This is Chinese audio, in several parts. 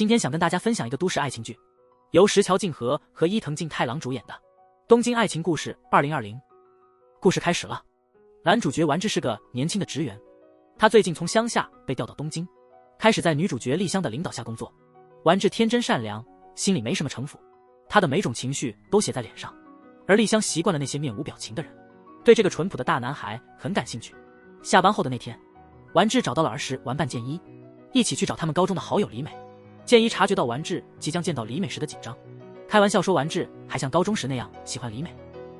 今天想跟大家分享一个都市爱情剧，由石桥静河和伊藤静太郎主演的《东京爱情故事2020》。故事开始了，男主角丸治是个年轻的职员，他最近从乡下被调到东京，开始在女主角丽香的领导下工作。丸治天真善良，心里没什么城府，他的每种情绪都写在脸上，而丽香习惯了那些面无表情的人，对这个淳朴的大男孩很感兴趣。下班后的那天，丸治找到了儿时玩伴健一，一起去找他们高中的好友李美。健一察觉到丸治即将见到李美时的紧张，开玩笑说丸治还像高中时那样喜欢李美。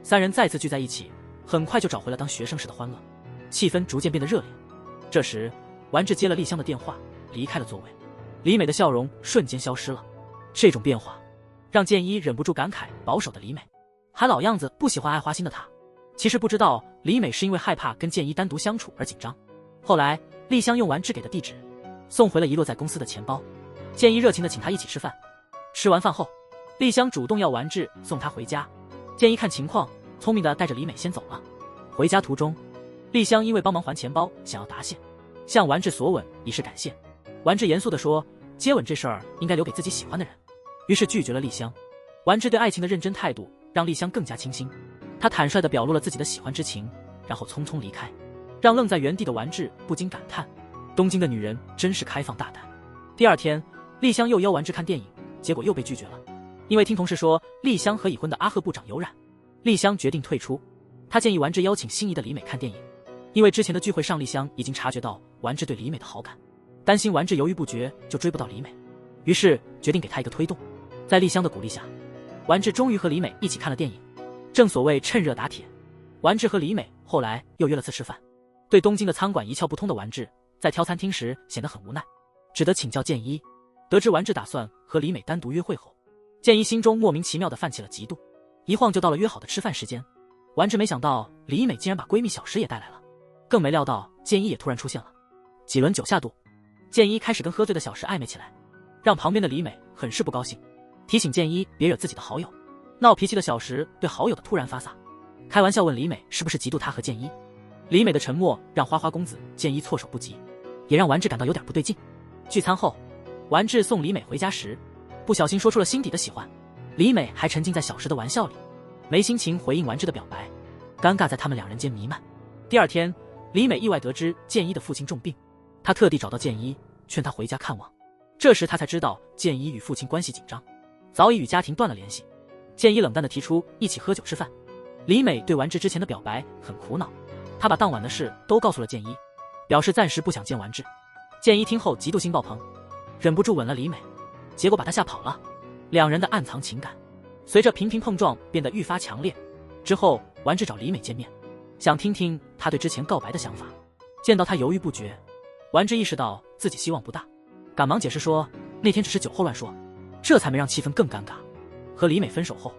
三人再次聚在一起，很快就找回了当学生时的欢乐，气氛逐渐变得热烈。这时丸治接了丽香的电话，离开了座位。李美的笑容瞬间消失了，这种变化让健一忍不住感慨保守的李美，还老样子不喜欢爱花心的他。其实不知道李美是因为害怕跟健一单独相处而紧张。后来丽香用丸治给的地址送回了遗落在公司的钱包，健一热情地请他一起吃饭。吃完饭后，丽香主动要丸治送她回家，健一看情况，聪明地带着李美先走了。回家途中，丽香因为帮忙还钱包想要答谢，向丸治索吻以示感谢。丸治严肃地说，接吻这事儿应该留给自己喜欢的人，于是拒绝了丽香。丸治对爱情的认真态度让丽香更加倾心，他坦率地表露了自己的喜欢之情，然后匆匆离开，让愣在原地的丸治不禁感叹，东京的女人真是开放大胆。第二天，丽香又邀丸治看电影，结果又被拒绝了，因为听同事说丽香和已婚的阿贺部长有染。丽香决定退出，她建议丸治邀请心仪的李美看电影，因为之前的聚会上丽香已经察觉到丸治对李美的好感，担心丸治犹豫不决就追不到李美，于是决定给她一个推动。在丽香的鼓励下，丸治终于和李美一起看了电影。正所谓趁热打铁，丸治和李美后来又约了次吃饭。对东京的餐馆一窍不通的丸治在挑餐厅时显得很无奈，只得请教健一。得知丸治打算和李美单独约会后，健一心中莫名其妙地泛起了嫉妒。一晃就到了约好的吃饭时间，丸治没想到李美竟然把闺蜜小石也带来了，更没料到健一也突然出现了。几轮酒下肚，健一开始跟喝醉的小石暧昧起来，让旁边的李美很是不高兴，提醒健一别惹自己的好友。闹脾气的小石对好友的突然发撒开玩笑问李美是不是嫉妒他和健一。李美的沉默让花花公子健一措手不及，也让丸治感到有点不对劲。聚餐后，丸治送李美回家时不小心说出了心底的喜欢，李美还沉浸在小石的玩笑里，没心情回应丸治的表白，尴尬在他们两人间弥漫。第二天，李美意外得知健一的父亲重病，她特地找到健一劝他回家看望。这时她才知道健一与父亲关系紧张，早已与家庭断了联系。健一冷淡地提出一起喝酒吃饭。李美对丸治之前的表白很苦恼，她把当晚的事都告诉了健一，表示暂时不想见丸治。健一听后嫉妒心爆棚，忍不住吻了李美，结果把她吓跑了。两人的暗藏情感随着频频碰撞变得愈发强烈。之后丸治找李美见面，想听听她对之前告白的想法。见到她犹豫不决，丸治意识到自己希望不大，赶忙解释说那天只是酒后乱说，这才没让气氛更尴尬。和李美分手后，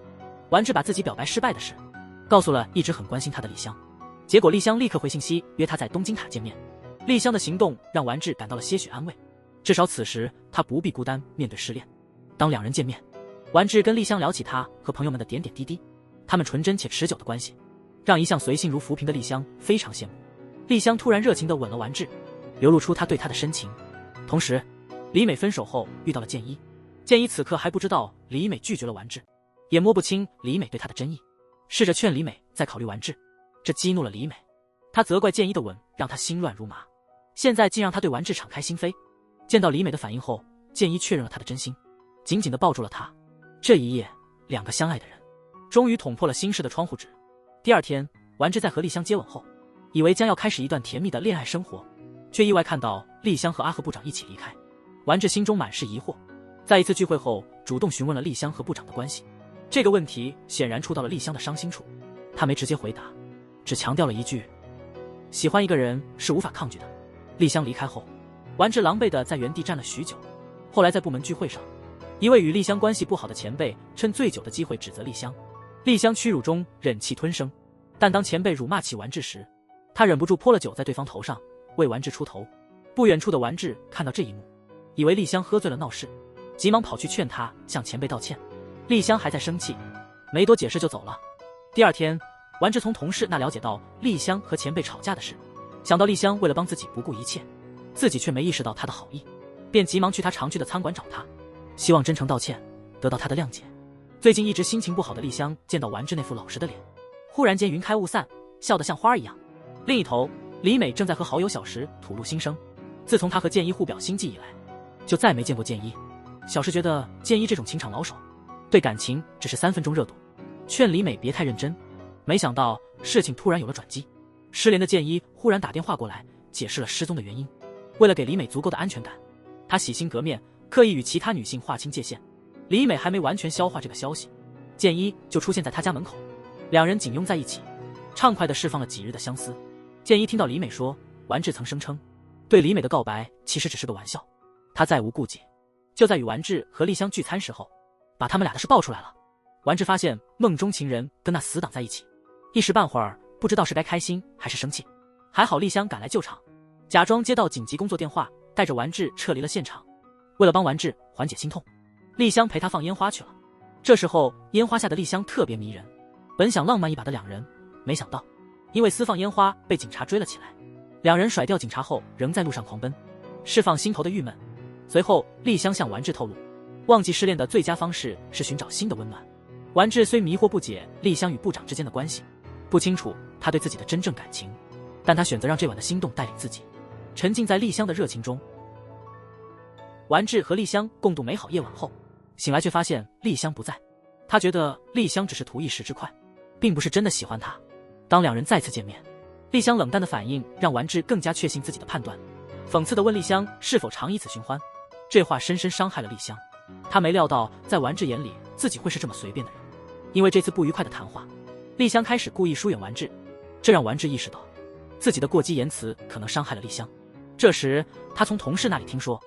丸治把自己表白失败的事告诉了一直很关心他的丽香，结果丽香立刻回信息约他在东京塔见面。丽香的行动让丸治感到了些许安慰，至少此时他不必孤单面对失恋。当两人见面，丸治跟丽香聊起他和朋友们的点点滴滴，他们纯真且持久的关系让一向随性如浮萍的丽香非常羡慕。丽香突然热情地吻了丸治，流露出他对她的深情。同时李美分手后遇到了健一，健一此刻还不知道李美拒绝了丸治，也摸不清李美对他的真意，试着劝李美再考虑丸治，这激怒了李美，她责怪健一的吻让她心乱如麻，现在竟让他对丸治敞开心扉。见到李美的反应后，健一确认了她的真心，紧紧地抱住了她。这一夜，两个相爱的人终于捅破了心事的窗户纸。第二天，丸治在和丽香接吻后，以为将要开始一段甜蜜的恋爱生活，却意外看到丽香和阿贺部长一起离开。丸治心中满是疑惑，在一次聚会后主动询问了丽香和部长的关系。这个问题显然触到了丽香的伤心处，她没直接回答，只强调了一句喜欢一个人是无法抗拒的。丽香离开后，丸治狼狈地在原地站了许久。后来在部门聚会上，一位与丽香关系不好的前辈趁醉酒的机会指责丽香，丽香屈辱中忍气吞声，但当前辈辱骂起丸治时，他忍不住泼了酒在对方头上，为丸治出头。不远处的丸治看到这一幕，以为丽香喝醉了闹事，急忙跑去劝她向前辈道歉。丽香还在生气，没多解释就走了。第二天，丸治从同事那了解到丽香和前辈吵架的事，想到丽香为了帮自己不顾一切，自己却没意识到她的好意，便急忙去她常去的餐馆找她。希望真诚道歉，得到他的谅解。最近一直心情不好的丽香见到丸治那副老实的脸，忽然间云开雾散，笑得像花一样。另一头，李美正在和好友小石吐露心声。自从他和剑一互表心迹以来，就再没见过剑一。小石觉得剑一这种情场老手，对感情只是3分钟热度，劝李美别太认真。没想到事情突然有了转机，失联的剑一忽然打电话过来，解释了失踪的原因。为了给李美足够的安全感，他洗心革面，刻意与其他女性划清界限。李美还没完全消化这个消息，剑一就出现在他家门口，两人紧拥在一起，畅快地释放了几日的相思。剑一听到李美说丸治曾声称对李美的告白其实只是个玩笑，他再无顾忌，就在与丸治和丽香聚餐时候，把他们俩的事爆出来了。丸治发现梦中情人跟那死党在一起，一时半会儿不知道是该开心还是生气。还好丽香赶来救场，假装接到紧急工作电话，带着丸治撤离了现场。为了帮丸治缓解心痛，丽香陪他放烟花去了。这时候烟花下的丽香特别迷人，本想浪漫一把的两人，没想到因为私放烟花被警察追了起来。两人甩掉警察后仍在路上狂奔，释放心头的郁闷。随后丽香向丸治透露，忘记失恋的最佳方式是寻找新的温暖。丸治虽迷惑不解丽香与部长之间的关系，不清楚他对自己的真正感情，但他选择让这晚的心动带领自己沉浸在丽香的热情中。丸治和丽香共度美好夜晚后，醒来却发现丽香不在。他觉得丽香只是图一时之快，并不是真的喜欢他。当两人再次见面，丽香冷淡的反应让丸治更加确信自己的判断，讽刺地问丽香是否常以此寻欢。这话深深伤害了丽香，她没料到在丸治眼里自己会是这么随便的人。因为这次不愉快的谈话，丽香开始故意疏远丸治，这让丸治意识到自己的过激言辞可能伤害了丽香。这时他从同事那里听说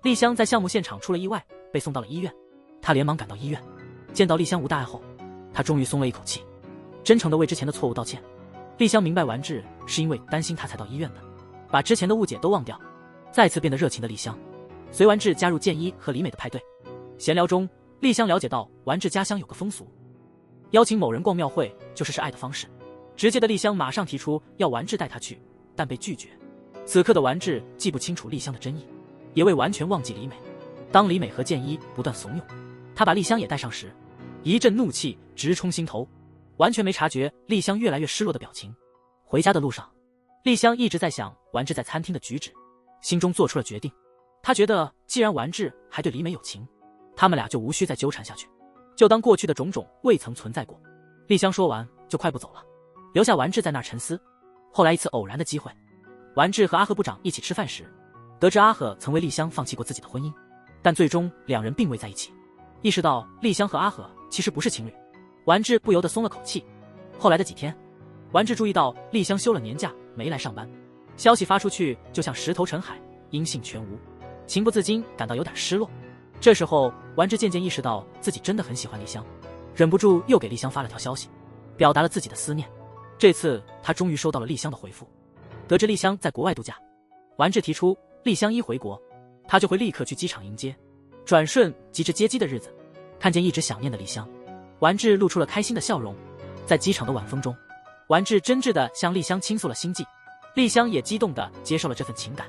丽香在项目现场出了意外，被送到了医院。他连忙赶到医院，见到丽香无大碍后，他终于松了一口气，真诚地为之前的错误道歉。丽香明白丸治是因为担心他才到医院的，把之前的误解都忘掉，再次变得热情的丽香随丸治加入剑一和李美的派对。闲聊中，丽香了解到丸治家乡有个风俗，邀请某人逛庙会就是示爱的方式。直接的丽香马上提出要丸治带她去，但被拒绝。此刻的丸治既不清楚丽香的真意，也未完全忘记李美。当李美和剑一不断怂恿他把丽香也带上时，一阵怒气直冲心头，完全没察觉丽香越来越失落的表情。回家的路上，丽香一直在想丸治在餐厅的举止，心中做出了决定。她觉得既然丸治还对李美有情，他们俩就无需再纠缠下去，就当过去的种种未曾存在过。丽香说完就快步走了，留下丸治在那儿沉思。后来一次偶然的机会，丸治和阿贺部长一起吃饭时，得知阿贺曾为丽香放弃过自己的婚姻，但最终两人并未在一起。意识到丽香和阿贺其实不是情侣，丸治不由得松了口气。后来的几天，丸治注意到丽香休了年假没来上班，消息发出去就像石头沉海，音信全无，情不自禁感到有点失落。这时候丸治渐渐意识到自己真的很喜欢丽香，忍不住又给丽香发了条消息，表达了自己的思念。这次他终于收到了丽香的回复，得知丽香在国外度假，丸治提出丽香一回国，他就会立刻去机场迎接。转瞬即至接机的日子，看见一直想念的丽香，丸治露出了开心的笑容。在机场的晚风中，丸治真挚地向丽香倾诉了心迹，丽香也激动地接受了这份情感。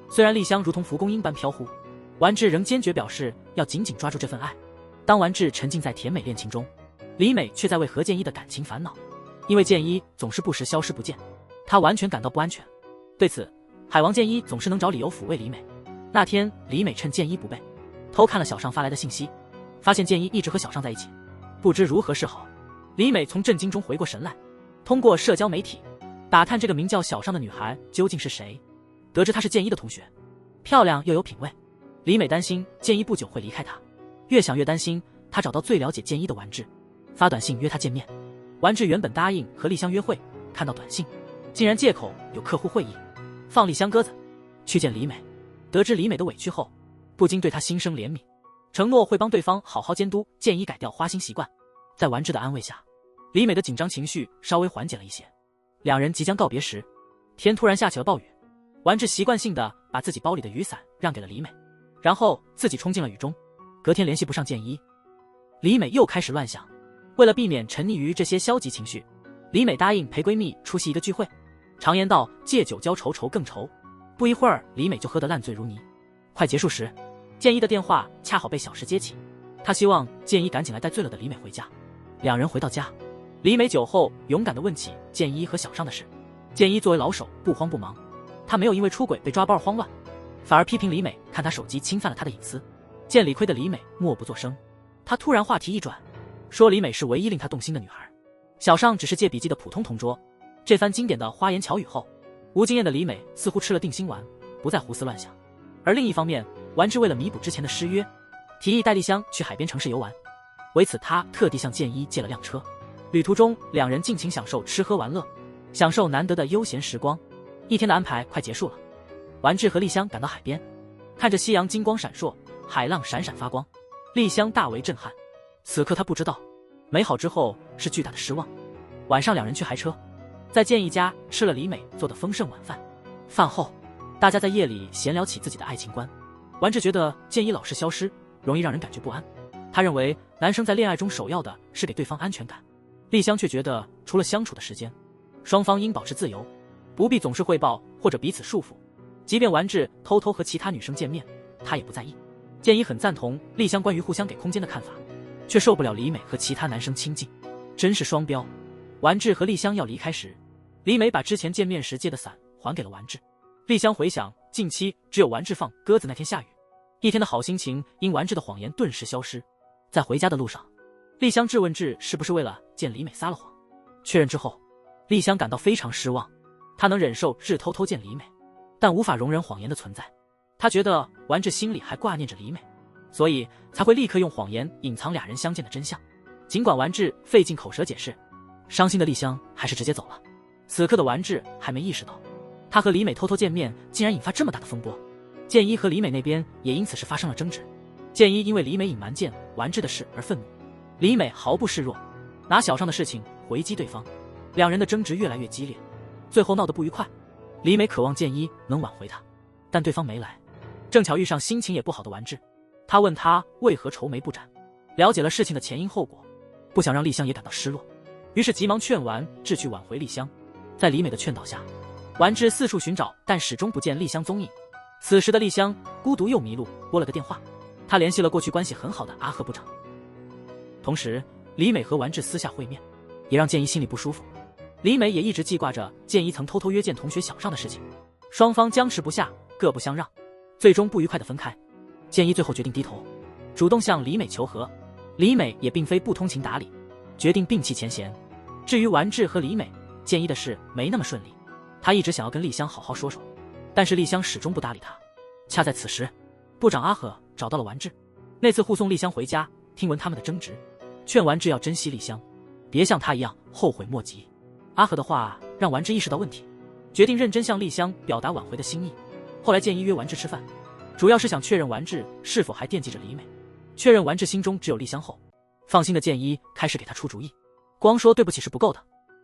虽然丽香如同蒲公英般飘忽，丸治仍坚决表示要紧紧抓住这份爱。当丸治沉浸在甜美恋情中，李美却在为何剑一的感情烦恼，因为剑一总是不时消失不见，她完全感到不安全。对此，海王剑一总是能找理由抚慰李美。那天李美趁剑一不备，偷看了小尚发来的信息，发现剑一一直和小尚在一起，不知如何是好。李美从震惊中回过神来，通过社交媒体打探这个名叫小尚的女孩究竟是谁，得知她是剑一的同学，漂亮又有品味。李美担心剑一不久会离开她，越想越担心，她找到最了解剑一的丸治，发短信约他见面。丸治原本答应和丽香约会，看到短信竟然借口有客户会议，放丽香鸽子去见李美。得知李美的委屈后，不禁对她心生怜悯，承诺会帮对方好好监督剑一改掉花心习惯。在丸治的安慰下，李美的紧张情绪稍微缓解了一些。两人即将告别时，天突然下起了暴雨。丸治习惯性的把自己包里的雨伞让给了李美，然后自己冲进了雨中。隔天联系不上剑一，李美又开始乱想。为了避免沉溺于这些消极情绪，李美答应陪闺蜜出席一个聚会。常言道，借酒浇愁愁更愁。不一会儿，李美就喝得烂醉如泥。快结束时，建一的电话恰好被小石接起，他希望建一赶紧来带醉了的李美回家。两人回到家，李美酒后勇敢地问起建一和小尚的事。建一作为老手不慌不忙，他没有因为出轨被抓包而慌乱，反而批评李美看他手机侵犯了他的隐私。见理亏的李美默不作声，他突然话题一转，说李美是唯一令他动心的女孩，小尚只是借笔记的普通同桌。这番经典的花言巧语后，无经验的李美似乎吃了定心丸，不再胡思乱想。而另一方面，丸治为了弥补之前的失约，提议带丽香去海边城市游玩，为此他特地向建一借了辆车。旅途中两人尽情享受吃喝玩乐，享受难得的悠闲时光。一天的安排快结束了，丸治和丽香赶到海边，看着夕阳金光闪烁，海浪闪闪发光，丽香大为震撼。此刻他不知道，美好之后是巨大的失望。晚上两人去海车，在建一家吃了李美做的丰盛晚饭。饭后，大家在夜里闲聊起自己的爱情观。丸治觉得建一老是消失，容易让人感觉不安。他认为男生在恋爱中首要的是给对方安全感。丽香却觉得除了相处的时间，双方应保持自由，不必总是汇报或者彼此束缚。即便丸治偷偷和其他女生见面，他也不在意。建一很赞同丽香关于互相给空间的看法，却受不了李美和其他男生亲近，真是双标。丸治和丽香要离开时，李美把之前见面时借的伞还给了丸治。丽香回想近期只有丸治放鸽子那天下雨，一天的好心情因丸治的谎言顿时消失。在回家的路上，丽香质问治是不是为了见李美撒了谎。确认之后，丽香感到非常失望。她能忍受治偷偷见李美，但无法容忍谎言的存在。她觉得丸治心里还挂念着李美，所以才会立刻用谎言隐藏俩人相见的真相。尽管丸治费尽口舌解释，伤心的丽香还是直接走了。此刻的丸治还没意识到，他和李美偷偷见面竟然引发这么大的风波。建一和李美那边也因此事发生了争执。建一因为李美隐瞒见丸治的事而愤怒，李美毫不示弱，拿小尚的事情回击对方，两人的争执越来越激烈，最后闹得不愉快。李美渴望建一能挽回她，但对方没来。正巧遇上心情也不好的丸治，他问他为何愁眉不展，了解了事情的前因后果，不想让丽香也感到失落，于是急忙劝丸治去挽回丽香。在李美的劝导下，丸治四处寻找，但始终不见丽香踪影。此时的丽香孤独又迷路，拨了个电话，她联系了过去关系很好的阿贺部长。同时，李美和丸治私下会面，也让建一心里不舒服。李美也一直记挂着建一曾偷偷约见同学小尚的事情，双方僵持不下，各不相让，最终不愉快的分开。建一最后决定低头，主动向李美求和。李美也并非不通情达理，决定摒弃前嫌。至于丸治和李美，建一的事没那么顺利，他一直想要跟丽香好好说说，但是丽香始终不搭理他。恰在此时，部长阿和找到了丸治，那次护送丽香回家，听闻他们的争执，劝丸治要珍惜丽香，别像他一样后悔莫及。阿和的话让丸治意识到问题，决定认真向丽香表达挽回的心意。后来建一约丸治吃饭，主要是想确认丸治是否还惦记着李美。确认丸治心中只有丽香后，放心的建一开始给他出主意，光说对不起是不够的，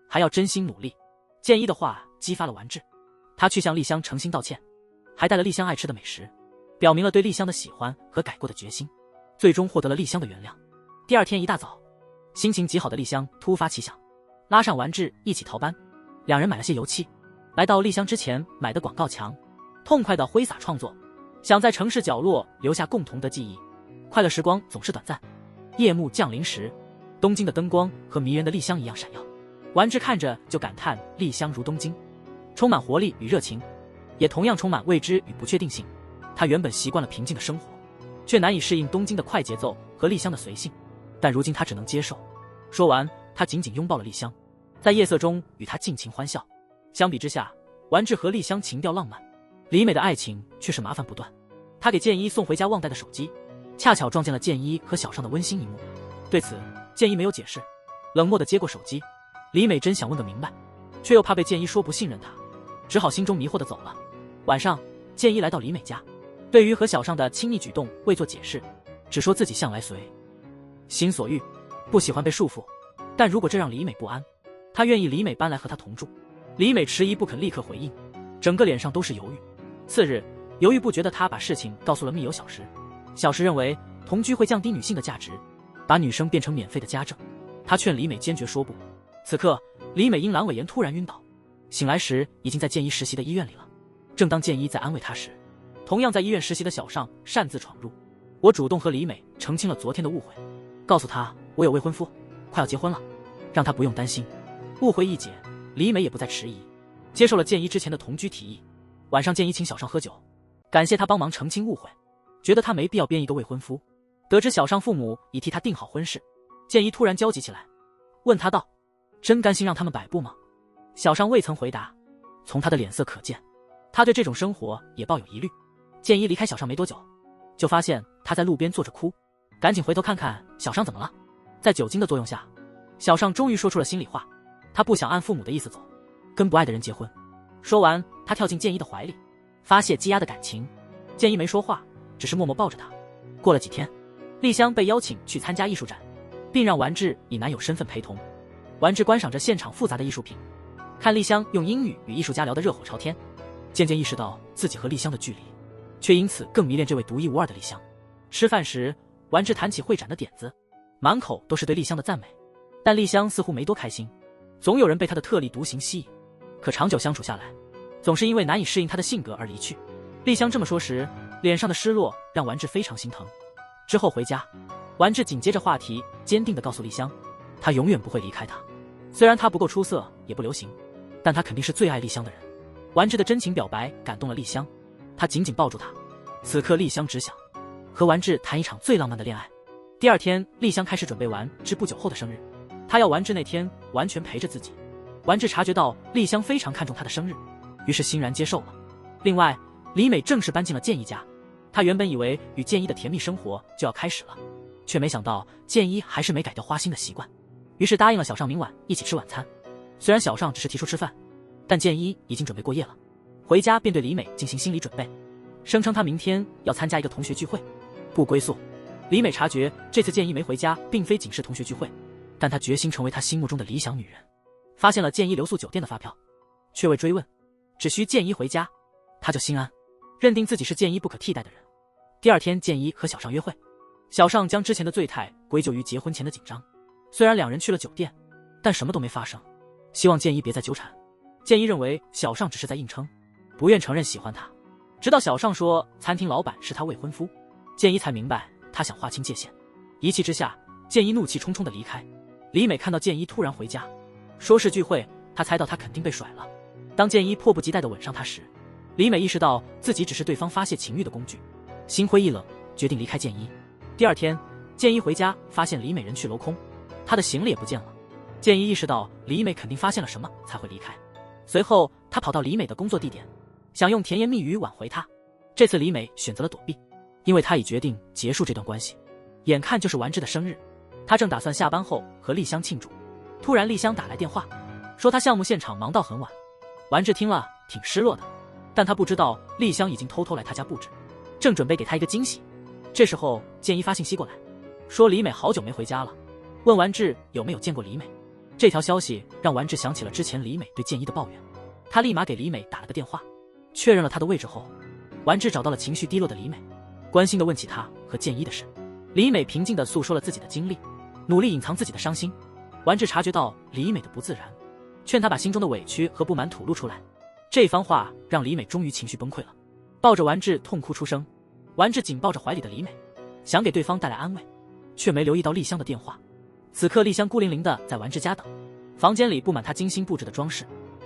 还要真心努力。建一的话激发了丸治，他去向丽香诚心道歉，还带了丽香爱吃的美食，表明了对丽香的喜欢和改过的决心，最终获得了丽香的原谅。第二天一大早，心情极好的丽香突发奇想，拉上丸治一起逃班。两人买了些油漆，来到丽香之前买的广告墙，痛快地挥洒创作，想在城市角落留下共同的记忆。快乐时光总是短暂，夜幕降临时，东京的灯光和迷人的丽香一样闪耀。丸治看着就感叹丽香如东京，充满活力与热情，也同样充满未知与不确定性。他原本习惯了平静的生活，却难以适应东京的快节奏和丽香的随性，但如今他只能接受。说完，他紧紧拥抱了丽香，在夜色中与她尽情欢笑。相比之下，丸治和丽香情调浪漫，李美的爱情却是麻烦不断。他给建一送回家忘带的手机，恰巧撞见了建一和小尚的温馨一幕。对此，建一没有解释，冷漠地接过手机。李美真想问个明白，却又怕被建一说不信任他，只好心中迷惑地走了。晚上，建一来到李美家，对于和小尚的亲密举动未做解释，只说自己向来随心所欲，不喜欢被束缚，但如果这让李美不安，他愿意李美搬来和他同住。李美迟疑不肯立刻回应，整个脸上都是犹豫。次日，犹豫不决的他把事情告诉了密友小石。小石认为同居会降低女性的价值，把女生变成免费的家政，他劝李美坚决说不。此刻，李美因阑尾炎突然晕倒，醒来时已经在建一实习的医院里了。正当建一在安慰她时，同样在医院实习的小尚擅自闯入，我主动和李美澄清了昨天的误会，告诉她我有未婚夫，快要结婚了，让她不用担心。误会一解，李美也不再迟疑，接受了建一之前的同居提议。晚上建一请小尚喝酒，感谢他帮忙澄清误会，觉得他没必要编一个未婚夫。得知小尚父母已替他定好婚事，建一突然焦急起来，问他道：真甘心让他们摆布吗？小尚未曾回答，从他的脸色可见，他对这种生活也抱有疑虑。建一离开小尚没多久，就发现他在路边坐着哭，赶紧回头看看小尚怎么了。在酒精的作用下，小尚终于说出了心里话，他不想按父母的意思走，跟不爱的人结婚。说完，他跳进建一的怀里，发泄积压的感情。建一没说话，只是默默抱着他。过了几天，丽香被邀请去参加艺术展，并让丸治以男友身份陪同。丸治观赏着现场复杂的艺术品，看丽香用英语与艺术家聊得热火朝天，渐渐意识到自己和丽香的距离，却因此更迷恋这位独一无二的丽香。吃饭时，丸治谈起会展的点子，满口都是对丽香的赞美，但丽香似乎没多开心。总有人被她的特立独行吸引，可长久相处下来，总是因为难以适应她的性格而离去。丽香这么说时，脸上的失落让丸治非常心疼。之后回家，丸治紧接着话题，坚定地告诉丽香，他永远不会离开她。虽然他不够出色，也不流行，但他肯定是最爱丽香的人。丸治的真情表白感动了丽香，他紧紧抱住她。此刻丽香只想和丸治谈一场最浪漫的恋爱。第二天，丽香开始准备丸治不久后的生日，她要丸治那天完全陪着自己。丸治察觉到丽香非常看重他的生日，于是欣然接受了。另外，李美正式搬进了建一家，他原本以为与建一的甜蜜生活就要开始了，却没想到建一还是没改掉花心的习惯，于是答应了小尚明晚一起吃晚餐。虽然小尚只是提出吃饭，但建一已经准备过夜了，回家便对李美进行心理准备，声称他明天要参加一个同学聚会，不归宿。李美察觉这次建一没回家并非仅是同学聚会，但他决心成为他心目中的理想女人。发现了建一留宿酒店的发票，却未追问，只需建一回家，他就心安，认定自己是建一不可替代的人。第二天，建一和小尚约会，小尚将之前的醉态归咎于结婚前的紧张。虽然两人去了酒店，但什么都没发生，希望建一别再纠缠。建一认为小尚只是在硬撑，不愿承认喜欢他。直到小尚说餐厅老板是他未婚夫，建一才明白他想划清界限。一气之下，建一怒气冲冲地离开。李美看到建一突然回家，说是聚会，她猜到他肯定被甩了。当建一迫不及待地吻上她时，李美意识到自己只是对方发泄情欲的工具，心灰意冷，决定离开建一。第二天，建一回家发现李美人去楼空，她的行李也不见了。建一意识到李美肯定发现了什么才会离开，随后他跑到李美的工作地点，想用甜言蜜语挽回她。这次李美选择了躲避，因为她已决定结束这段关系。眼看就是丸治的生日，她正打算下班后和丽香庆祝，突然丽香打来电话，说她项目现场忙到很晚。丸治听了挺失落的，但他不知道丽香已经偷偷来他家布置，正准备给他一个惊喜。这时候建一发信息过来，说李美好久没回家了，问丸治有没有见过李美。这条消息让丸治想起了之前李美对建一的抱怨，他立马给李美打了个电话，确认了她的位置后，丸治找到了情绪低落的李美，关心地问起她和建一的事。李美平静地诉说了自己的经历，努力隐藏自己的伤心。丸治察觉到李美的不自然，劝她把心中的委屈和不满吐露出来。这番话让李美终于情绪崩溃了，抱着丸治痛哭出声。丸治紧抱着怀里的李美，想给对方带来安慰，却没留意到丽香的电话。此刻丽香孤零零地在丸治家等，房间里布满她精心布置的装饰，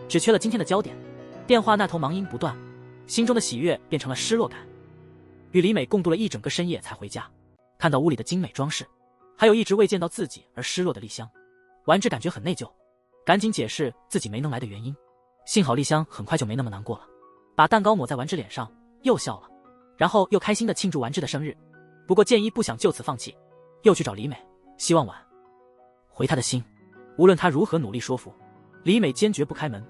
只缺了今天的焦点。电话那头忙音不断，心中的喜悦变成了失落感。与李美共度了一整个深夜才回家，看到屋里的精美装饰，还有一直未见到自己而失落的丽香，丸治感觉很内疚，赶紧解释自己没能来的原因。幸好丽香很快就没那么难过了，把蛋糕抹在丸治脸上，又笑了，然后又开心地庆祝丸治的生日。不过建一不想就此放弃，又去找李美，希望挽回他的心。无论他如何努力说服，李美坚决不开门，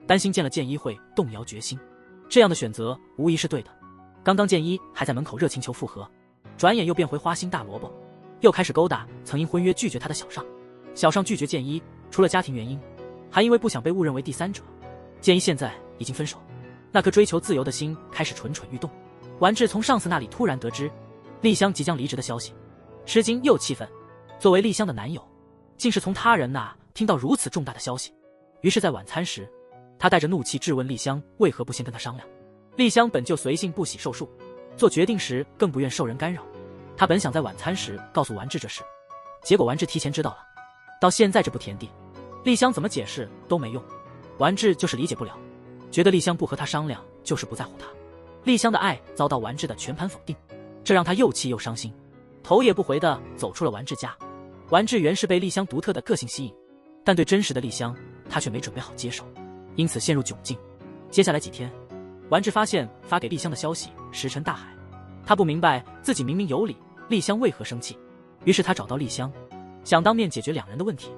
担心见了建一会动摇决心。这样的选择无疑是对的。刚刚建一还在门口热情求复合，转眼又变回花心大萝卜，又开始勾搭曾因婚约拒绝他的小尚。小尚拒绝建一，除了家庭原因，还因为不想被误认为第三者。建一现在已经分手，那颗追求自由的心开始蠢蠢欲动。丸治从上司那里突然得知丽香即将离职的消息，吃惊又气愤。作为丽香的男友，竟是从他人那听到如此重大的消息。于是在晚餐时，他带着怒气质问丽香为何不先跟他商量。丽香本就随性不喜受束，做决定时更不愿受人干扰，他本想在晚餐时告诉丸治这事，结果丸治提前知道了。到现在这步田地，丽香怎么解释都没用，丸治就是理解不了，觉得丽香不和他商量就是不在乎他。丽香的爱遭到丸治的全盘否定，这让他又气又伤心，头也不回地走出了丸治家。丸治原是被丽香独特的个性吸引，但对真实的丽香他却没准备好接受，因此陷入窘境。接下来几天，丸治发现发给丽香的消息石沉大海，他不明白自己明明有理，丽香为何生气。于是他找到丽香，想当面解决两人的问题。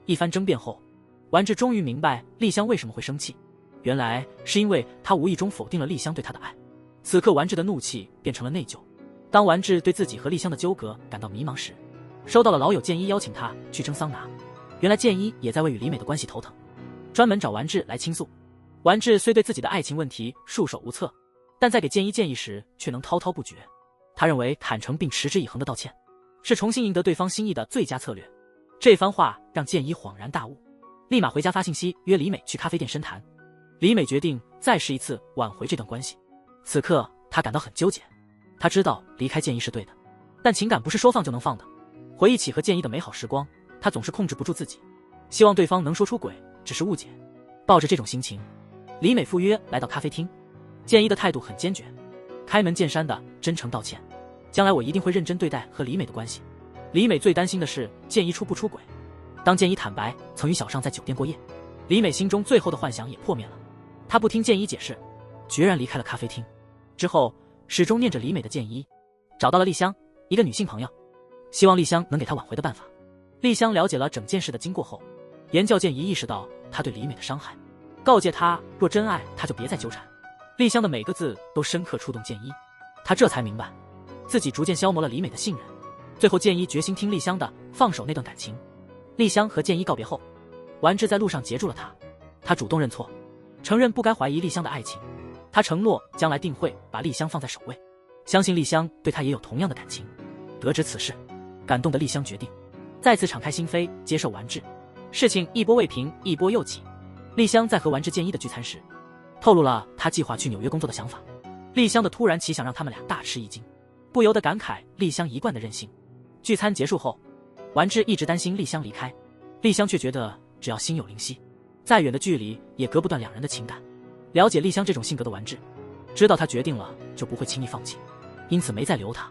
一番争辩后，丸治终于明白丽香为什么会生气，原来是因为他无意中否定了丽香对他的爱。此刻丸治的怒气变成了内疚。当丸治对自己和丽香的纠葛感到迷茫时，收到了老友建一邀请他去蒸桑拿。原来建一也在为与李美的关系头疼，专门找丸治来倾诉。丸治虽对自己的爱情问题束手无策，但在给建一建议时却能滔滔不绝。他认为坦诚并持之以恒的道歉是重新赢得对方心意的最佳策略。这番话让建一恍然大悟，立马回家发信息约李美去咖啡店深谈。李美决定再试一次挽回这段关系。此刻他感到很纠结，他知道离开建一是对的，但情感不是说放就能放的。回忆起和建一的美好时光，他总是控制不住自己，希望对方能说出轨只是误解。抱着这种心情，李美赴约来到咖啡厅。建一的态度很坚决，开门见山的真诚道歉，将来我一定会认真对待和李美的关系。李美最担心的是建一出不出轨。当建一坦白曾与小尚在酒店过夜，李美心中最后的幻想也破灭了。她不听建一解释，决然离开了咖啡厅。之后始终念着李美的建一找到了丽香，一个女性朋友，希望丽香能给她挽回的办法。丽香了解了整件事的经过后，言教建一意识到他对李美的伤害，告诫他若真爱他就别再纠缠。丽香的每个字都深刻触动建一，他这才明白自己逐渐消磨了李美的信任。最后建一决心听丽香的，放手那段感情。丽香和建一告别后，丸治在路上截住了他，他主动认错，承认不该怀疑丽香的爱情。他承诺将来定会把丽香放在首位，相信丽香对他也有同样的感情。得知此事，感动的丽香决定再次敞开心扉接受丸治。事情一波未平一波又起，丽香在和丸治建一的聚餐时透露了她计划去纽约工作的想法。丽香的突然奇想让他们俩大吃一惊，不由得感慨丽香一贯的任性。聚餐结束后，丸治一直担心丽香离开，丽香却觉得只要心有灵犀，再远的距离也隔不断两人的情感。了解丽香这种性格的丸治知道她决定了就不会轻易放弃，因此没再留她，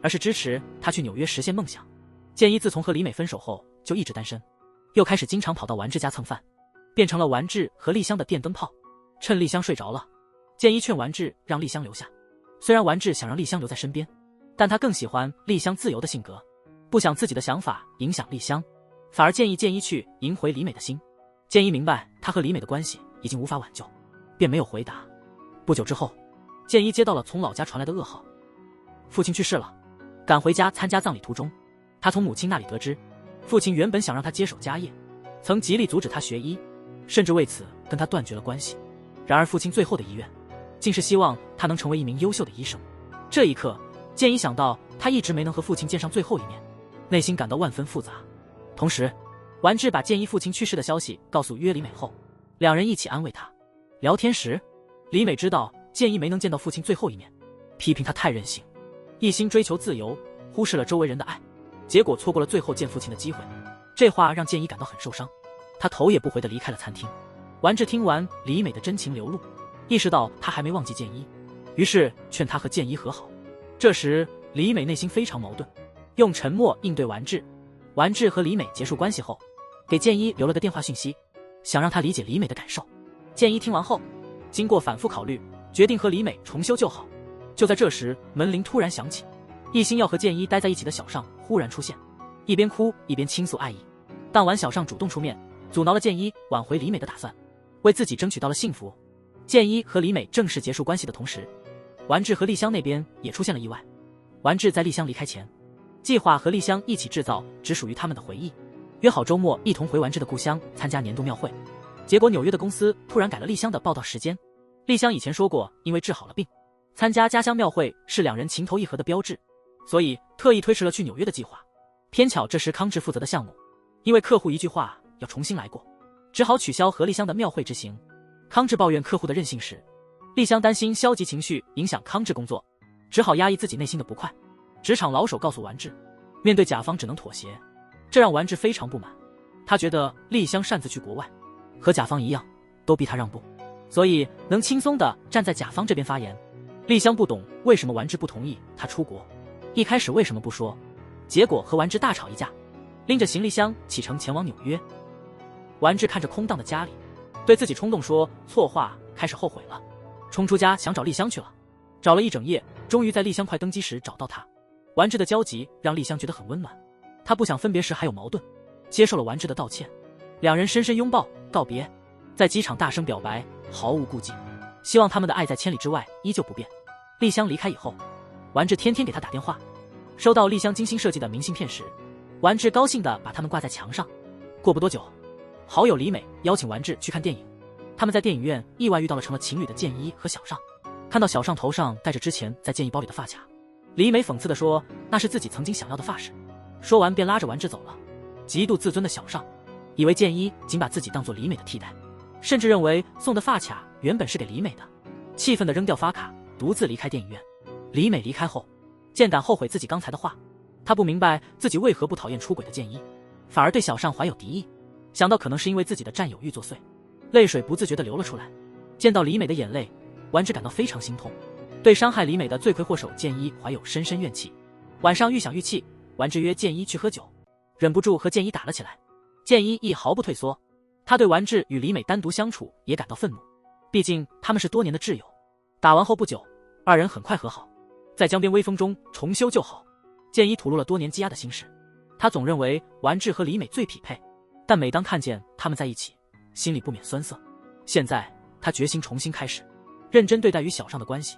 而是支持她去纽约实现梦想。建一自从和李美分手后就一直单身，又开始经常跑到丸治家蹭饭，变成了丸治和丽香的电灯泡。趁丽香睡着了，建一劝丸治让丽香留下。虽然丸治想让丽香留在身边，但他更喜欢丽香自由的性格，不想自己的想法影响丽香，反而建议建一去赢回李美的心。建一明白他和李美的关系已经无法挽救，便没有回答。不久之后，建一接到了从老家传来的噩耗，父亲去世了。赶回家参加葬礼途中，他从母亲那里得知，父亲原本想让他接手家业，曾极力阻止他学医，甚至为此跟他断绝了关系。然而父亲最后的遗愿，竟是希望他能成为一名优秀的医生。这一刻，建一想到他一直没能和父亲见上最后一面，内心感到万分复杂。同时，丸治把建一父亲去世的消息告诉约李美后，两人一起安慰他。聊天时，李美知道建一没能见到父亲最后一面，批评他太任性，一心追求自由，忽视了周围人的爱，结果错过了最后见父亲的机会。这话让建一感到很受伤，他头也不回地离开了餐厅。丸治听完李美的真情流露，意识到他还没忘记建一，于是劝他和建一和好。这时李美内心非常矛盾，用沉默应对丸治。丸治和李美结束关系后，给建一留了个电话讯息，想让他理解李美的感受。建一听完后，经过反复考虑，决定和李美重修旧好。就在这时，门铃突然响起，一心要和建一待在一起的小尚忽然出现，一边哭一边倾诉爱意。当晚小尚主动出面，阻挠了建一挽回李美的打算，为自己争取到了幸福。建一和李美正式结束关系的同时，丸治和丽香那边也出现了意外。丸治在丽香离开前，计划和丽香一起制造只属于他们的回忆，约好周末一同回丸治的故乡参加年度庙会。结果纽约的公司突然改了丽香的报道时间。丽香以前说过，因为治好了病，参加家乡庙会是两人情投意合的标志，所以特意推迟了去纽约的计划。偏巧这时康治负责的项目，因为客户一句话要重新来过，只好取消和丽香的庙会之行。康治抱怨客户的任性时，丽香担心消极情绪影响康治工作，只好压抑自己内心的不快。职场老手告诉丸治，面对甲方只能妥协，这让丸治非常不满。他觉得丽香擅自去国外，和甲方一样，都逼他让步，所以能轻松地站在甲方这边发言。丽香不懂为什么丸治不同意他出国，一开始为什么不说，结果和丸治大吵一架，拎着行李箱启程前往纽约。丸治看着空荡的家里，对自己冲动说错话，开始后悔了，冲出家想找丽香去了，找了一整夜，终于在丽香快登机时找到她。丸治的焦急让丽香觉得很温暖，她不想分别时还有矛盾，接受了丸治的道歉，两人深深拥抱告别，在机场大声表白，毫无顾忌，希望他们的爱在千里之外依旧不变。丽香离开以后，丸治天天给她打电话，收到丽香精心设计的明信片时，丸治高兴地把它们挂在墙上。过不多久，好友李美邀请丸治去看电影，他们在电影院意外遇到了成了情侣的建一和小尚。看到小尚头上戴着之前在建一包里的发卡，李美讽刺地说那是自己曾经想要的发饰，说完便拉着丸治走了。极度自尊的小尚以为建一仅把自己当作李美的替代，甚至认为送的发卡原本是给李美的，气愤地扔掉发卡，独自离开电影院。李美离开后，渐感后悔自己刚才的话，她不明白自己为何不讨厌出轨的建一，反而对小尚怀有敌意，想到可能是因为自己的占有欲作祟，泪水不自觉地流了出来。见到李美的眼泪，丸治感到非常心痛，对伤害李美的罪魁祸首建一怀有深深怨气。晚上愈想愈气，丸治约建一去喝酒，忍不住和建一打了起来。建一亦毫不退缩，他对丸治与李美单独相处也感到愤怒，毕竟他们是多年的挚友。打完后不久，二人很快和好，在江边微风中重修旧好。建一吐露了多年积压的心事，他总认为丸治和李美最匹配，但每当看见他们在一起，心里不免酸涩。现在他决心重新开始，认真对待与小尚的关系，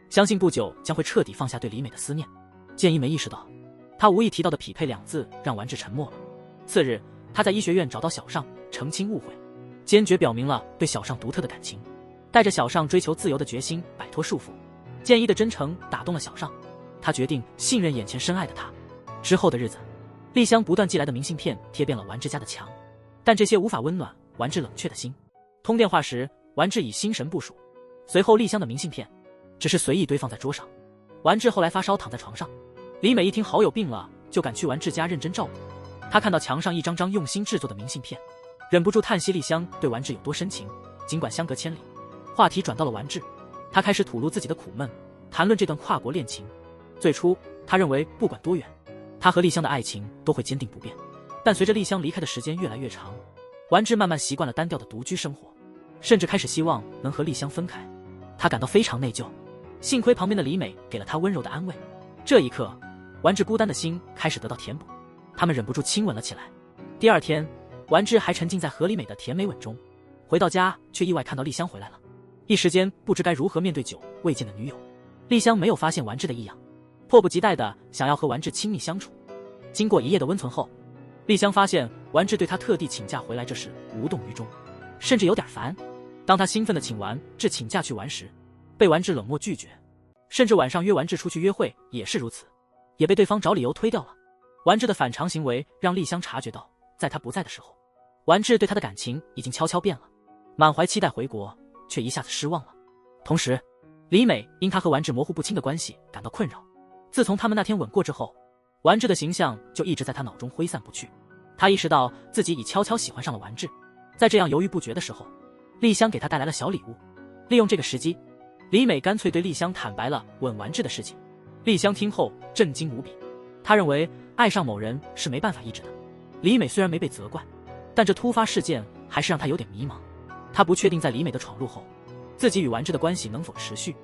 相信不久将会彻底放下对李美的思念。建一没意识到，他无意提到的匹配两字让丸治沉默了。次日，他在医学院找到小尚，澄清误会，坚决表明了对小尚独特的感情，带着小尚追求自由的决心，摆脱束缚。建一的真诚打动了小尚，他决定信任眼前深爱的他。之后的日子，丽香不断寄来的明信片贴遍了丸治家的墙，但这些无法温暖丸治冷却的心。通电话时，丸治以心神部署，随后丽香的明信片只是随意堆放在桌上。丸治后来发烧躺在床上，李美一听好友病了，就赶去丸治家认真照顾。他看到墙上一张张用心制作的明信片，忍不住叹息丽香对丸治有多深情。尽管相隔千里，话题转到了丸治，他开始吐露自己的苦闷，谈论这段跨国恋情。最初他认为不管多远，他和丽香的爱情都会坚定不变，但随着丽香离开的时间越来越长，丸治慢慢习惯了单调的独居生活，甚至开始希望能和丽香分开。他感到非常内疚，幸亏旁边的李美给了他温柔的安慰。这一刻，丸治孤单的心开始得到填补，他们忍不住亲吻了起来。第二天，丸治还沉浸在和李美的甜美吻中，回到家却意外看到丽香回来了，一时间不知该如何面对久未见的女友。丽香没有发现丸治的异样，迫不及待地想要和丸治亲密相处。经过一夜的温存后，丽香发现丸治对她特地请假回来这事无动于衷，甚至有点烦。当她兴奋地请丸治请假去玩时，被丸治冷漠拒绝，甚至晚上约丸治出去约会也是如此，也被对方找理由推掉了。丸治的反常行为让丽香察觉到，在他不在的时候，丸治对他的感情已经悄悄变了。满怀期待回国，却一下子失望了。同时，李美因他和丸治模糊不清的关系感到困扰。自从他们那天吻过之后，丸治的形象就一直在他脑中挥散不去。他意识到自己已悄悄喜欢上了丸治。在这样犹豫不决的时候，丽香给他带来了小礼物。利用这个时机，李美干脆对丽香坦白了吻丸治的事情。丽香听后震惊无比，她认为爱上某人是没办法抑制的。李美虽然没被责怪，但这突发事件还是让她有点迷茫。她不确定在李美的闯入后，自己与丸治的关系能否持续。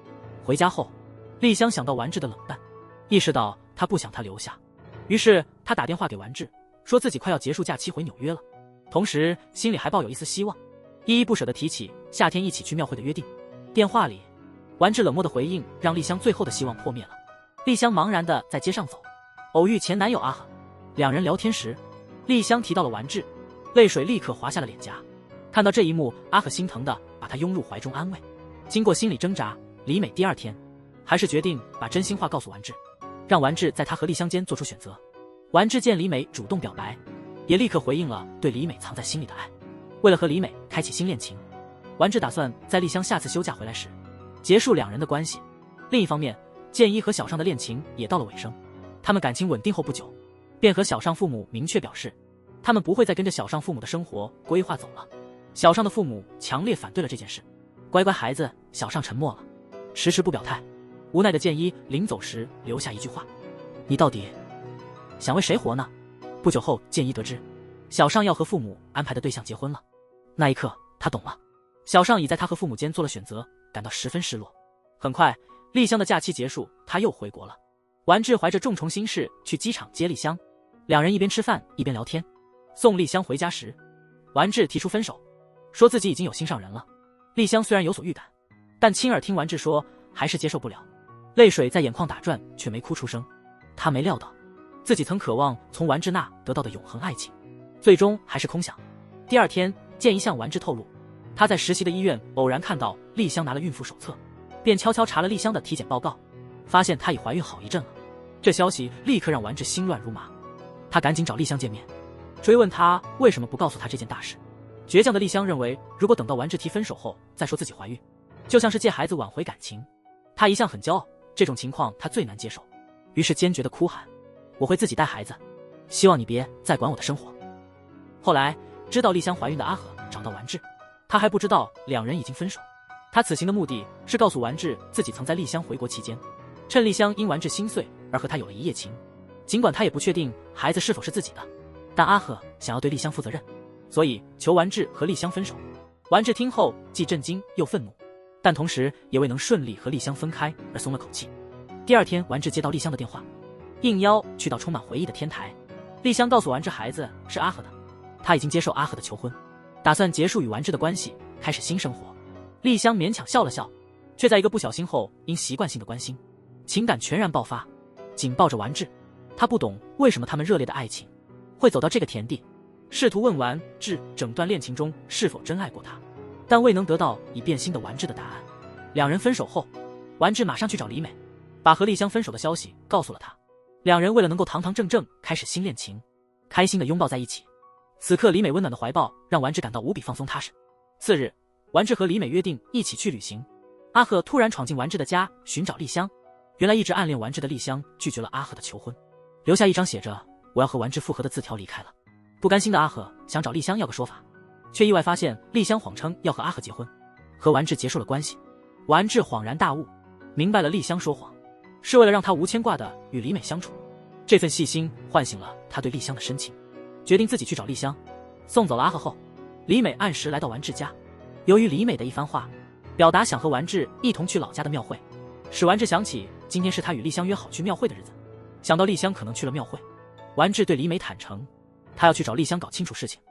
回家后，丽香想到丸治的冷淡，意识到她不想他留下，于是她打电话给丸治，说自己快要结束假期回纽约了，同时心里还抱有一丝希望，依依不舍地提起夏天一起去庙会的约定。电话里，丸治冷漠的回应让丽香最后的希望破灭了。丽香茫然地在街上走，偶遇前男友阿和，两人聊天时，丽香提到了丸治，泪水立刻滑下了脸颊。看到这一幕，阿和心疼地把她拥入怀中安慰。经过心理挣扎，李美第二天还是决定把真心话告诉丸治，让丸治在他和丽香间做出选择。丸治见李美主动表白，也立刻回应了对李美藏在心里的爱。为了和李美开启新恋情，丸治打算在丽香下次休假回来时结束两人的关系。另一方面，建一和小尚的恋情也到了尾声。他们感情稳定后不久，便和小尚父母明确表示，他们不会再跟着小尚父母的生活规划走了。小尚的父母强烈反对了这件事。乖乖孩子，小尚沉默了，迟迟不表态。无奈的建一临走时留下一句话：你到底想为谁活呢？不久后，建一得知小尚要和父母安排的对象结婚了。那一刻，他懂了，小尚已在他和父母间做了选择，感到十分失落。很快，丽香的假期结束，他又回国了。丸治怀着重重心事去机场接丽香，两人一边吃饭一边聊天。送丽香回家时，丸治提出分手，说自己已经有心上人了。丽香虽然有所预感，但亲耳听丸治说，还是接受不了，泪水在眼眶打转，却没哭出声。他没料到，自己曾渴望从丸治那得到的永恒爱情，最终还是空想。第二天，建一向丸治透露，他在实习的医院偶然看到丽香拿了孕妇手册，便悄悄查了丽香的体检报告，发现她已怀孕好一阵了。这消息立刻让丸治心乱如麻，他赶紧找丽香见面，追问她为什么不告诉他这件大事。倔强的丽香认为，如果等到丸治提分手后再说自己怀孕，就像是借孩子挽回感情。她一向很骄傲，这种情况她最难接受，于是坚决地哭喊：我会自己带孩子，希望你别再管我的生活。后来知道丽香怀孕的阿和找到丸治，他还不知道两人已经分手。他此行的目的是告诉丸治自己曾在丽香回国期间，趁丽香因丸治心碎而和他有了一夜情。尽管他也不确定孩子是否是自己的，但阿和想要对丽香负责任，所以求丸治和丽香分手。丸治听后既震惊又愤怒，但同时也为能顺利和丽香分开而松了口气。第二天，丸治接到丽香的电话，应邀去到充满回忆的天台。丽香告诉丸治孩子是阿和的，他已经接受阿和的求婚，打算结束与丸治的关系，开始新生活。丽香勉强笑了笑，却在一个不小心后因习惯性的关心，情感全然爆发，紧抱着丸治。她不懂为什么他们热烈的爱情会走到这个田地，试图问丸治整段恋情中是否真爱过他，但未能得到已变心的丸治的答案。两人分手后，丸治马上去找李美，把和丽香分手的消息告诉了她。两人为了能够堂堂正正开始新恋情，开心地拥抱在一起。此刻李美温暖的怀抱让丸治感到无比放松踏实。次日，丸治和李美约定一起去旅行。阿和突然闯进丸治的家寻找丽香，原来一直暗恋丸治的丽香拒绝了阿和的求婚，留下一张写着我要和丸治复合的字条离开了。不甘心的阿和想找丽香要个说法，却意外发现丽香谎称要和阿和结婚，和丸治结束了关系。丸治恍然大悟，明白了丽香说谎是为了让他无牵挂的与李美相处。这份细心唤醒了他对丽香的深情，决定自己去找丽香。送走了阿和后，李美按时来到丸治家。由于李美的一番话，表达想和丸治一同去老家的庙会，使丸治想起今天是他与丽香约好去庙会的日子。想到丽香可能去了庙会，丸治对李美坦诚，他要去找丽香搞清楚事情。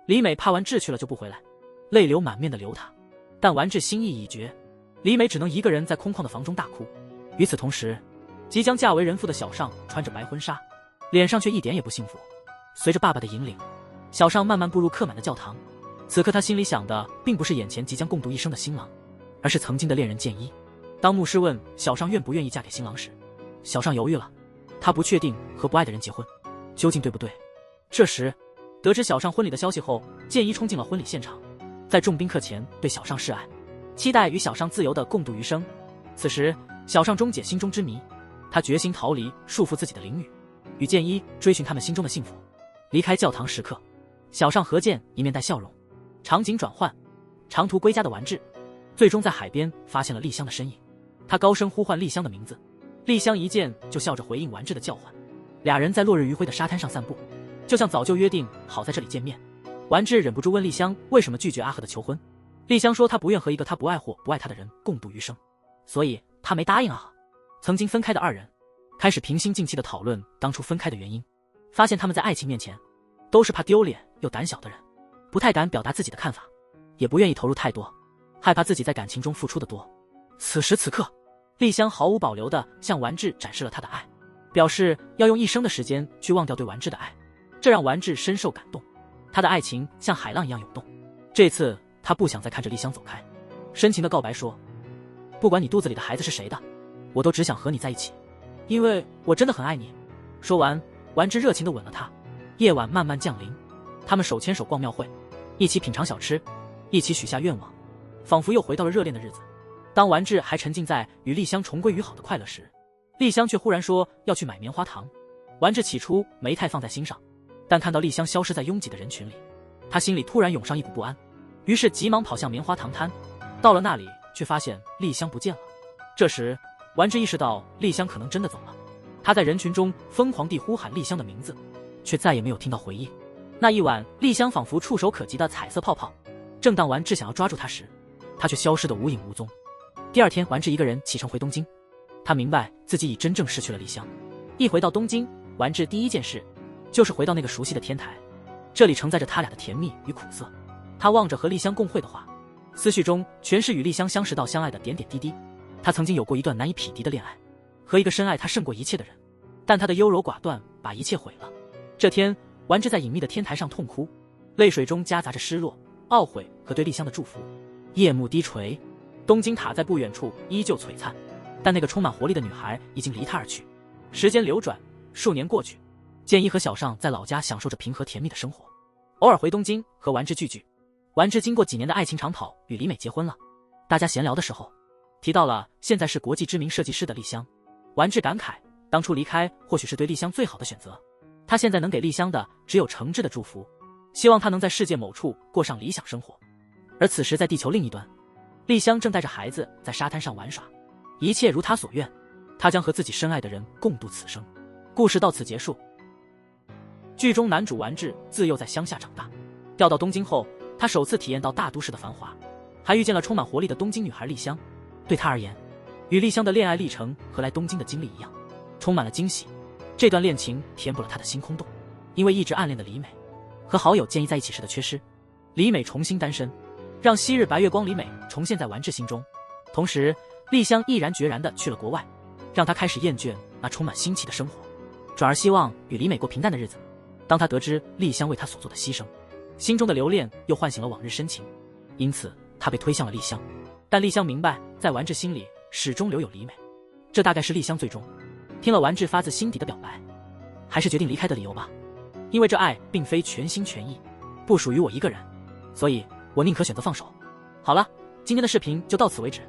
李美怕丸治去了就不回来，泪流满面的留他，但丸治心意已决，李美只能一个人在空旷的房中大哭。与此同时，即将嫁为人妇的小尚穿着白婚纱，脸上却一点也不幸福。随着爸爸的引领，小尚慢慢步入客满的教堂。此刻他心里想的并不是眼前即将共度一生的新郎，而是曾经的恋人建一。当牧师问小尚愿不愿意嫁给新郎时，小尚犹豫了，他不确定和不爱的人结婚究竟对不对。这时得知小尚婚礼的消息后，建一冲进了婚礼现场，在众宾客前对小尚示爱，期待与小尚自由地共度余生。此时小尚终解心中之谜，他决心逃离束缚自己的灵女，与建一追寻他们心中的幸福。离开教堂时刻，小尚和建一面带笑容。场景转换，长途归家的丸治最终在海边发现了丽香的身影，他高声呼唤丽香的名字，丽香一见就笑着回应丸治的叫唤。俩人在落日余晖的沙滩上散步，就像早就约定好在这里见面。丸治忍不住问丽香为什么拒绝阿和的求婚，丽香说她不愿和一个她不爱或不爱她的人共度余生，所以她没答应阿和。曾经分开的二人开始平心静气地讨论当初分开的原因，发现他们在爱情面前都是怕丢脸又胆小的人，不太敢表达自己的看法，也不愿意投入太多，害怕自己在感情中付出的多。此时此刻，丽香毫无保留地向丸治展示了她的爱，表示要用一生的时间去忘掉对丸治的爱，这让丸治深受感动。他的爱情像海浪一样涌动，这次他不想再看着丽香走开，深情地告白说，不管你肚子里的孩子是谁的，我都只想和你在一起，因为我真的很爱你。说完，丸治热情地吻了她。夜晚慢慢降临，他们手牵手逛庙会，一起品尝小吃，一起许下愿望，仿佛又回到了热恋的日子。当丸治还沉浸在与丽香重归于好的快乐时，丽香却忽然说要去买棉花糖。丸治起初没太放在心上，但看到丽香消失在拥挤的人群里，他心里突然涌上一股不安，于是急忙跑向棉花糖摊。到了那里，却发现丽香不见了。这时，丸治意识到丽香可能真的走了。他在人群中疯狂地呼喊丽香的名字，却再也没有听到回应。那一晚，丽香仿佛触手可及的彩色泡泡。正当丸治想要抓住她时，她却消失得无影无踪。第二天，丸治一个人启程回东京。他明白自己已真正失去了丽香。一回到东京，丸治第一件事就是回到那个熟悉的天台，这里承载着他俩的甜蜜与苦涩。他望着和丽香共会的画，思绪中全是与丽香相识到相爱的点点滴滴。他曾经有过一段难以匹敌的恋爱，和一个深爱他胜过一切的人，但他的优柔寡断把一切毁了。这天，丸治在隐秘的天台上痛哭，泪水中夹杂着失落、懊悔和对丽香的祝福。夜幕低垂，东京塔在不远处依旧璀璨，但那个充满活力的女孩已经离他而去。时间流转，数年过去，健一和小尚在老家享受着平和甜蜜的生活，偶尔回东京和丸治聚聚。丸治经过几年的爱情长跑，与李美结婚了。大家闲聊的时候，提到了现在是国际知名设计师的丽香。丸治感慨，当初离开或许是对丽香最好的选择。他现在能给丽香的只有诚挚的祝福，希望她能在世界某处过上理想生活。而此时在地球另一端，丽香正带着孩子在沙滩上玩耍，一切如她所愿，她将和自己深爱的人共度此生。故事到此结束。剧中男主丸治自幼在乡下长大，调到东京后，他首次体验到大都市的繁华，还遇见了充满活力的东京女孩丽香。对他而言，与丽香的恋爱历程和来东京的经历一样，充满了惊喜。这段恋情填补了他的心空洞。因为一直暗恋的李美和好友建议在一起时的缺失，李美重新单身，让昔日白月光李美重现在丸治心中。同时，丽香毅然决然地去了国外，让他开始厌倦那充满新奇的生活，转而希望与李美过平淡的日子。当他得知丽香为他所做的牺牲，心中的留恋又唤醒了往日深情，因此他被推向了丽香。但丽香明白，在丸治心里始终留有李美，这大概是丽香最终听了丸治发自心底的表白，还是决定离开的理由吧。因为这爱并非全心全意，不属于我一个人，所以我宁可选择放手。好了，今天的视频就到此为止。